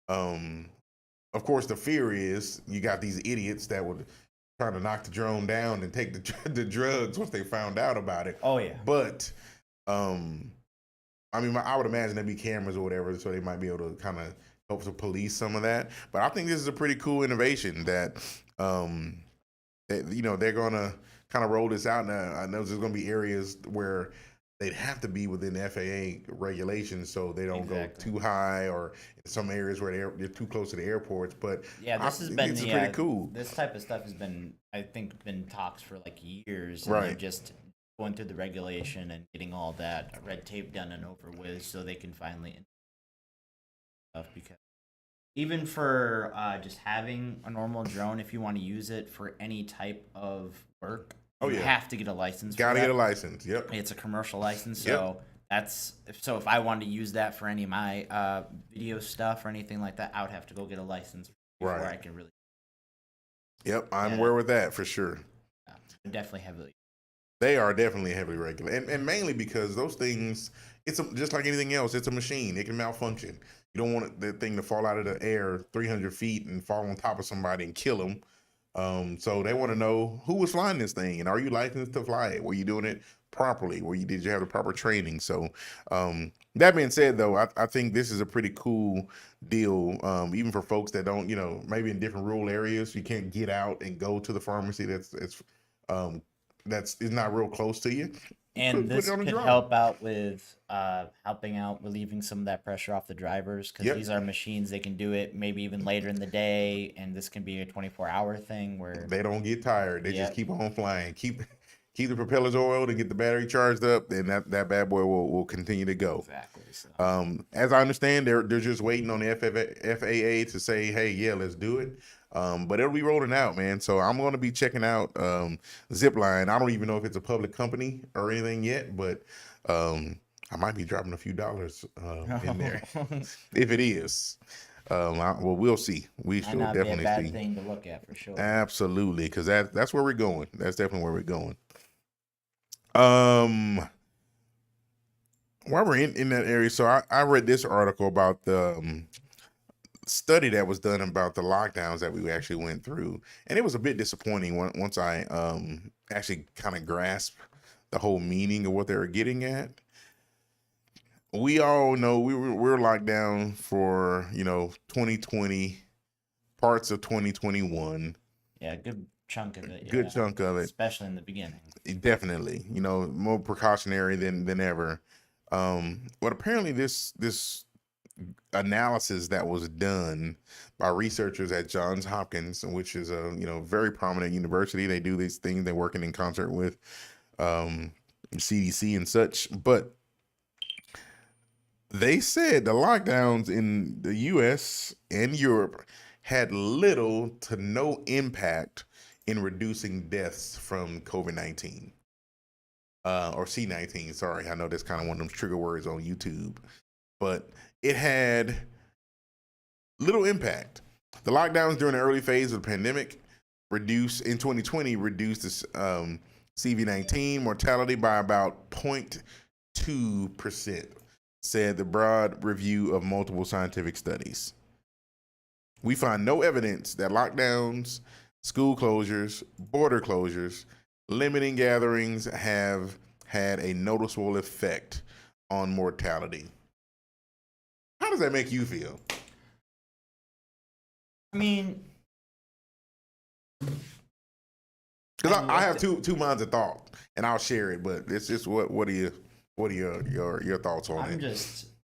Of course, the fear is you got these idiots that would try to knock the drone down and take the drugs once they found out about it. Oh yeah. But I would imagine there'd be cameras or whatever, so they might be able to kind of help to police some of that. But I think this is a pretty cool innovation that they're gonna kind of roll this out. Now I know there's gonna be areas where they'd have to be within FAA regulations, so they don't go too high, or in some areas where they're too close to the airports. But yeah, this has been pretty cool. This type of stuff has been, I think, been talks for like years. Right. And they're just going through the regulation and getting all that red tape done and over with, so they can finally stuff. Because even for just having a normal drone, if you want to use it for any type of work, you have to get a license. Gotta get a license. Yep. It's a commercial license, so if I wanted to use that for any of my video stuff or anything like that, I would have to go get a license before I can really. Yep, I'm aware with that for sure. They're definitely heavily. They are definitely heavily regulated, and mainly because those things, just like anything else, it's a machine. It can malfunction. You don't want the thing to fall out of the air 300 feet and fall on top of somebody and kill them. So they want to know who was flying this thing, and are you licensed to fly it? Were you doing it properly? Did you have the proper training? So that being said, though, I think this is a pretty cool deal, even for folks that don't, maybe in different rural areas, you can't get out and go to the pharmacy that's not real close to you. And this could help out with relieving some of that pressure off the drivers, because these are machines. They can do it maybe even later in the day, and this can be a 24-hour thing where they don't get tired. They just keep on flying, keep keep the propellers oiled and get the battery charged up, then that bad boy will continue to go. Exactly. So. As I understand, they're just waiting on the FAA to say, hey, yeah, let's do it. But it'll be rolling out, man. So I'm going to be checking out Zipline. I don't even know if it's a public company or anything yet, but I might be dropping a few dollars in there if it is. Well, we'll see. We shall definitely be a bad see. Thing to look at for sure. Absolutely, because that's where we're going. That's definitely where we're going. While we're in that area, so I read this article about the study that was done about the lockdowns that we actually went through, and it was a bit disappointing once I actually kind of grasped the whole meaning of what they were getting at. We all know we were locked down for 2020, parts of 2021. Yeah, a good chunk of it. Good chunk of it, especially in the beginning. Definitely, more precautionary than ever. But apparently this analysis that was done by researchers at Johns Hopkins, which is a very prominent university. They do these things. They're working in concert with CDC and such. But they said the lockdowns in the U.S. and Europe had little to no impact in reducing deaths from COVID-19 or C-19. Sorry, I know that's kind of one of them trigger words on YouTube, but it had little impact. The lockdowns during the early phase of the pandemic reduced the CV-19 mortality by about 0.2%, said the broad review of multiple scientific studies. We find no evidence that lockdowns, school closures, border closures, limiting gatherings have had a noticeable effect on mortality. How does that make you feel? I mean, because I have two minds of thought, and I'll share it. But it's just what are your thoughts on it?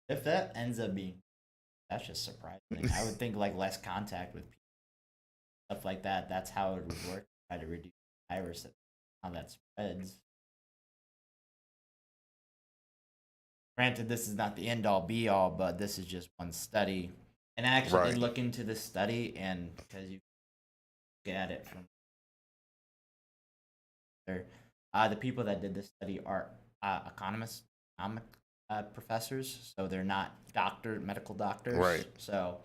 If that ends up being, that's just surprising. I would think like less contact with people, stuff like that. That's how it would work. Try to reduce the virus, how that spreads. Granted, this is not the end all be all, but this is just one study. And I actually did look into this study, and because you look at it from there, the people that did this study are economic professors, so they're not medical doctors. Right. So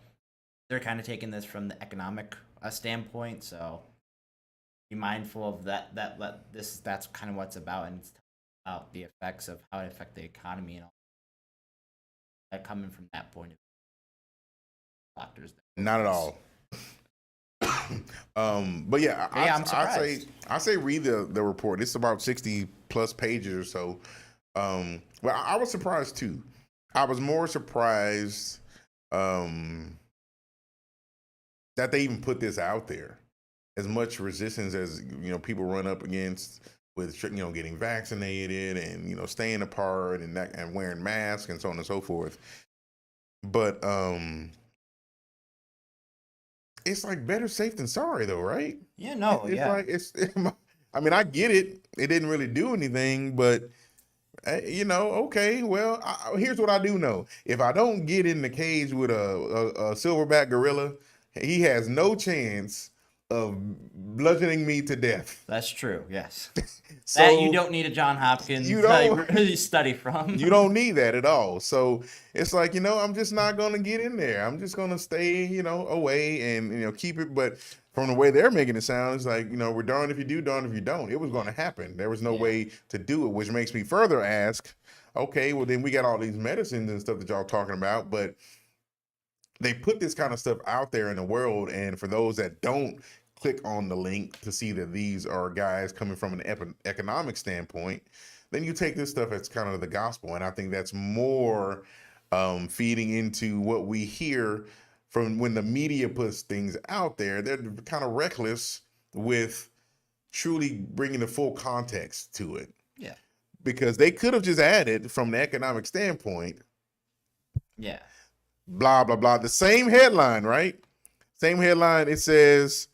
they're kind of taking this from the economic standpoint. So be mindful of that. That's kind of what it's about, and it's about the effects of how it affects the economy and all that coming from that point of view. Doctors. Not at all. But yeah, I'm surprised. I say read the report. It's about 60 plus pages or so. Well, I was surprised too. I was more surprised that they even put this out there. As much resistance as people run up against with getting vaccinated and staying apart and wearing masks and so on and so forth. But it's like better safe than sorry, though, right? Yeah, no, I mean, I get it. It didn't really do anything, but okay. Well, here's what I do know: if I don't get in the cage with a silverback gorilla, he has no chance of bludgeoning me to death. That's true. Yes. So that you don't need a John Hopkins study from. You don't need that at all. So it's like, I'm just not going to get in there. I'm just going to stay, away and, keep it. But from the way they're making it sound, it's like, we're darned if you do, darned if you don't. It was going to happen. There was no way to do it, which makes me further ask, okay, well, then we got all these medicines and stuff that y'all talking about, but they put this kind of stuff out there in the world. And for those that don't click on the link to see that these are guys coming from an economic standpoint, then you take this stuff as kind of the gospel. And I think that's more feeding into what we hear from when the media puts things out there. They're kind of reckless with truly bringing the full context to it. Yeah. Because they could have just added from the economic standpoint. Yeah. Blah, blah, blah. The same headline, right? Same headline. It says,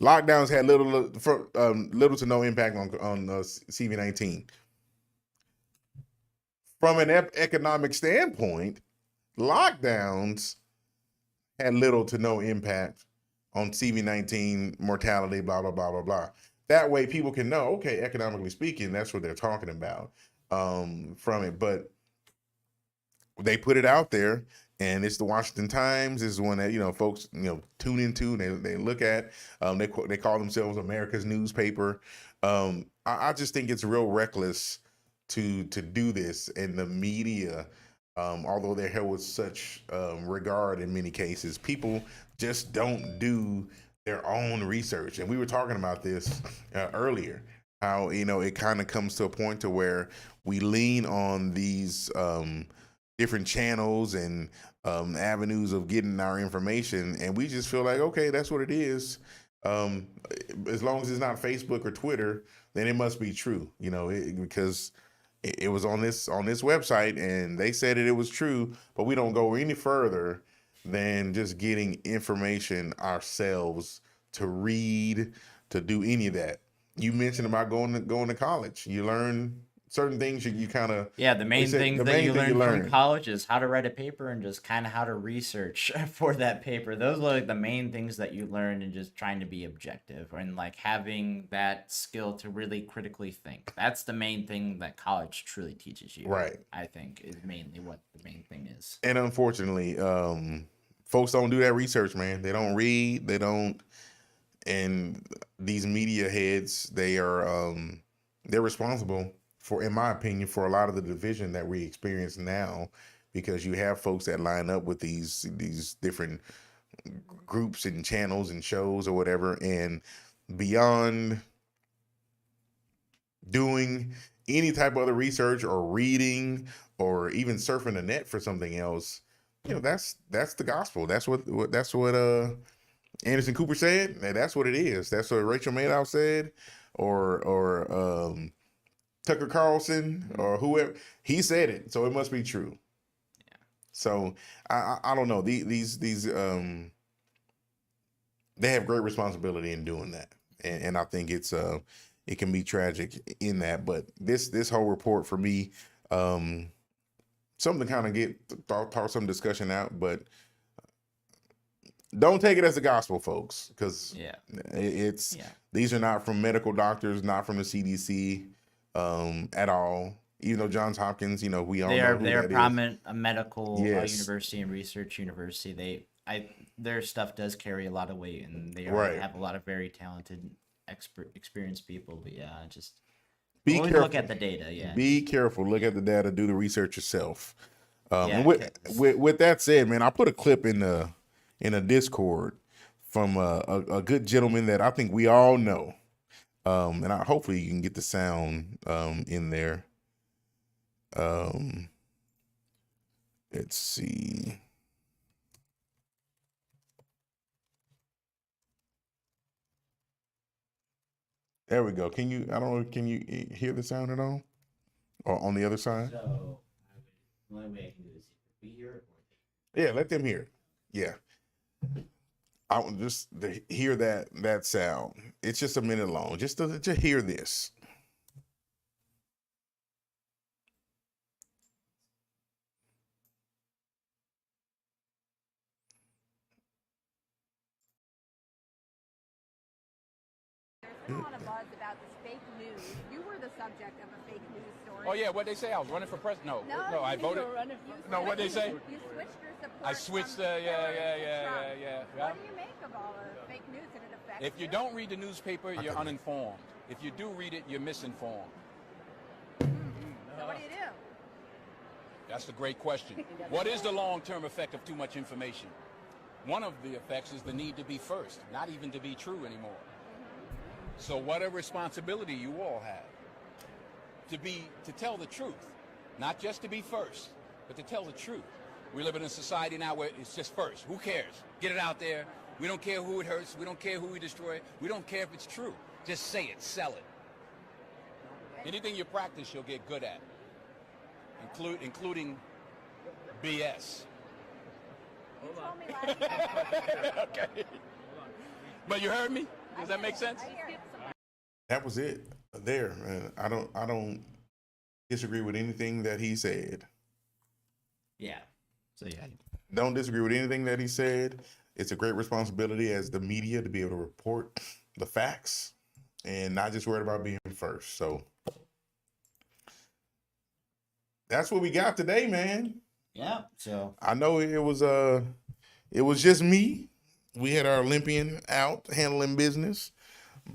Lockdowns had little to no impact on CV-19. From an economic standpoint, lockdowns had little to no impact on CV-19 mortality, blah, blah, blah, blah, blah. That way people can know, okay, economically speaking, that's what they're talking about from it. But they put it out there, and it's the Washington Times is one that, folks, tune into, and they look at. They call themselves America's newspaper. I just think it's real reckless to do this, and the media, although they're held with such regard in many cases, people just don't do their own research. And we were talking about this earlier, how it kind of comes to a point to where we lean on these different channels and avenues of getting our information, and we just feel like, okay, that's what it is. As long as it's not Facebook or Twitter, then it must be true, because it was on this website and they said it was true, but we don't go any further than just getting information ourselves to read, to do any of that. You mentioned about going to college. You learn certain things you kind of... Yeah, the main thing that you learn from college is how to write a paper and just kind of how to research for that paper. Those are like the main things that you learn, and just trying to be objective and like having that skill to really critically think. That's the main thing that college truly teaches you. Right. I think is mainly what the main thing is. And unfortunately, folks don't do that research, man. They don't read, they don't... And these media heads, they're responsible for, in my opinion, for a lot of the division that we experience now, because you have folks that line up with these different groups and channels and shows or whatever, and beyond doing any type of other research or reading or even surfing the net for something else, that's the gospel. That's what Anderson Cooper said. That's what it is. That's what Rachel Maddow said, or Tucker Carlson, or whoever. He said it, so it must be true. Yeah. So I don't know. These they have great responsibility in doing that, and I think it can be tragic in that. But this whole report for me, something to kind of get talk some discussion out, but don't take it as the gospel, folks, because these are not from medical doctors, not from the CDC at all. Even though Johns Hopkins, we all know who they are that prominent a medical university and research university. Their stuff does carry a lot of weight, and they have a lot of very talented, experienced people. But just be always careful. Look at the data. Yeah, be careful. Look at the data. Do the research yourself. And with that said, man, I put a clip in a Discord from a good gentleman that I think we all know, and hopefully you can get the sound in there. Let's see. There we go. Can you hear the sound at all? Or on the other side? So the only way I can do this is we hear it. Yeah, let them hear it. Yeah. I want just to hear that sound. It's just a minute long. Just to hear this. There's been a lot of buzz about this fake news. You were the subject of a fake news story. Oh yeah, what they say? I was running for president. No, I voted. No, what they say? You switched your support. I switched. From Yeah. What do you make of all the fake news and it affects If you you? don't read the newspaper, you're uninformed. If you do read it, you're misinformed. So what do you do? That's a great question. What is the long-term effect of too much information? One of the effects is the need to be first, not even to be true anymore. So what a responsibility you all have to tell the truth, not just to be first, but to tell the truth. We live in a society now where it's just first. Who cares? Get it out there. We don't care who it hurts. We don't care who we destroy. We don't care if it's true. Just say it, sell it. Anything you practice, you'll get good at, including BS. You told me last night. Okay. But you heard me? Does that make sense? That was it there. I don't disagree with anything that he said. Yeah. So yeah. Don't disagree with anything that he said. It's a great responsibility as the media to be able to report the facts and not just worried about being first. So that's what we got today, man. Yeah. So I know it was just me. We had our Olympian out handling business,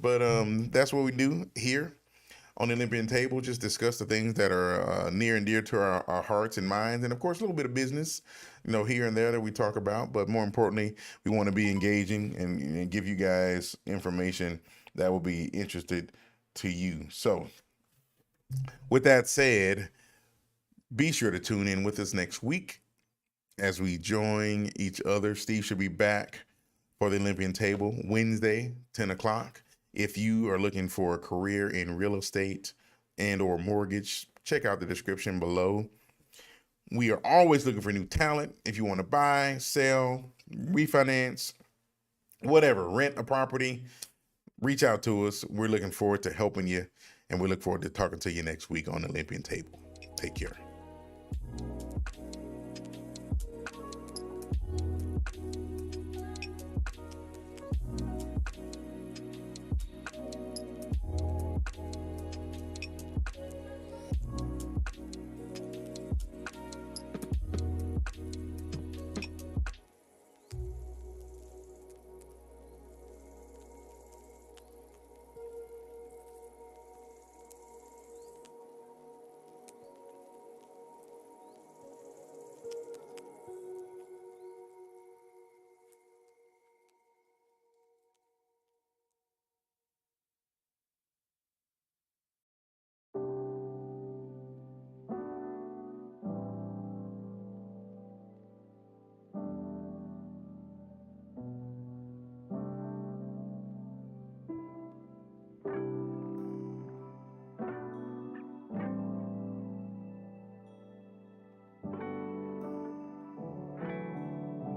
but that's what we do here on the Olympian Table. Just discuss the things that are near and dear to our hearts and minds, and of course a little bit of business, here and there that we talk about. But more importantly, we want to be engaging and give you guys information that will be interested to you. So with that said, be sure to tune in with us next week as we join each other. Steve should be back for the Olympian Table Wednesday, 10 o'clock. If you are looking for a career in real estate and or mortgage, check out the description below. We are always looking for new talent. If you want to buy, sell, refinance, whatever, rent a property, reach out to us. We're looking forward to helping you, and we look forward to talking to you next week on the Olympian Table. Take care.